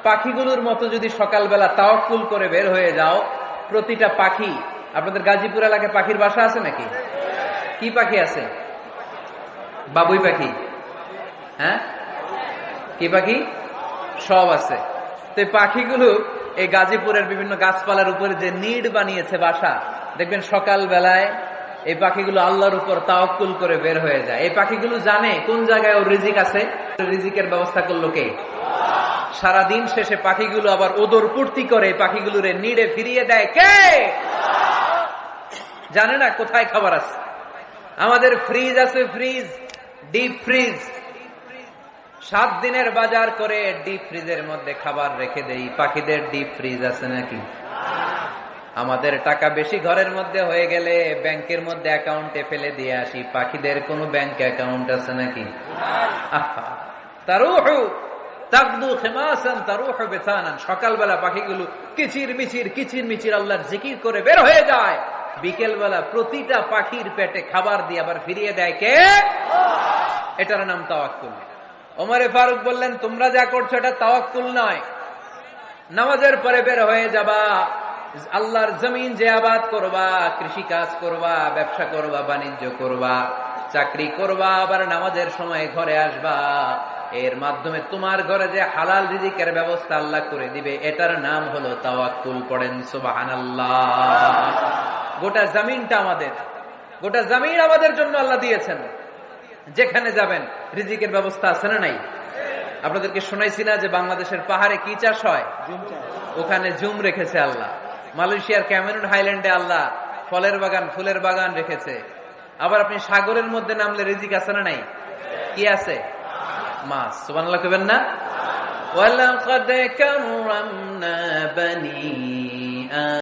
পাখিগুলোর মতো যদি সকালবেলা তাওয়াক্কুল করে বের হয়ে যাও, প্রতিটা পাখি, আপনাদের গাজীপুর এলাকায় পাখির বাসা আছে নাকি? কি পাখি আছে? বাবুই পাখি, হ্যাঁ, কি পাখি? সব আছে। তো এই পাখিগুলো এই গাজীপুরের বিভিন্ন গাছপালার উপরে যে নিড বানিয়েছে বাসা, দেখবেন সকাল বেলায় এই পাখিগুলো আল্লাহর উপর তাওয়াক্কুল করে বের হয়ে যায়। এই পাখিগুলো জানে কোন জায়গায় ওর রিজিক আছে, রিজিকের ব্যবস্থা করলো কে? সারাদিন শেষে পাখিগুলো আবার ওদর পূর্তি করে পাখিগুলোরে নিডে ফিরিয়ে দেয় কে? জানে না কোথায় খাবার আছে। আমাদের ফ্রিজ আছে, ফ্রিজ, ডিপ ফ্রিজ, 7 দিনের বাজার করে ডিপ ফ্রিজের মধ্যে খাবার রেখে দেই। পাখিদের ডিপ ফ্রিজ আছে নাকি? আমাদের টাকা বেশি ঘরের মধ্যে হয়ে গেলে ব্যাংকের মধ্যে অ্যাকাউন্টে ফেলে দিয়ে আসি। পাখিদের কোনো ব্যাংক অ্যাকাউন্ট আছে নাকি? তারুহু তাকদু খিমাসান তারুহু বিতানান। সকালবেলা পাখিগুলো কিচির মিচির আল্লাহর জিকির করে বের হয়ে যায়। বিকেল বেলা প্রতিটা পাখির পেটে খাবার দিয়ে আবার ফিরিয়ে দেয় কে? এটার নাম তাওয়াক্কুল। ওমরে ফারুক বললেন, তোমরা যা করছো এটা তাওয়াক্কুল নয়। নামাজের পরে বের হয়ে যাবা, আল্লাহর জমিন যে আবাদ করবা, কৃষি কাজ করবা, ব্যবসা করবা, বাণিজ্য করবা, চাকরি করবা, আবার নামাজের সময় ঘরে আসবা। এর মাধ্যমে তোমার ঘরে যে হালাল রিজিকের ব্যবস্থা আল্লাহ করে দিবে, এটার নাম হলো তাওয়াক্কুল। পড়েন সুবহানাল্লাহ। গোটা জমিনটা আমাদের, গোটা জমিন আমাদের জন্য আল্লাহ দিয়েছেন। যেখানে যাবেন রিজিকের ব্যবস্থা আছে না নাই? আপনাদেরকে শোনাইছি না যে বাংলাদেশের পাহাড়ে কি চাষ হয়? ওখানে জুম রেখেছে আল্লাহ। মালয়েশিয়ার ক্যামেরুন হাইল্যান্ডে আল্লাহ ফলের বাগান, ফুলের বাগান রেখেছে। আবার আপনি সাগরের মধ্যে নামলে রিজিক আছে না নাই? কি আছে? মাছ। সুবহানাল্লাহ কইবেন না? ওয়ালাকাদ কাররামনা বানি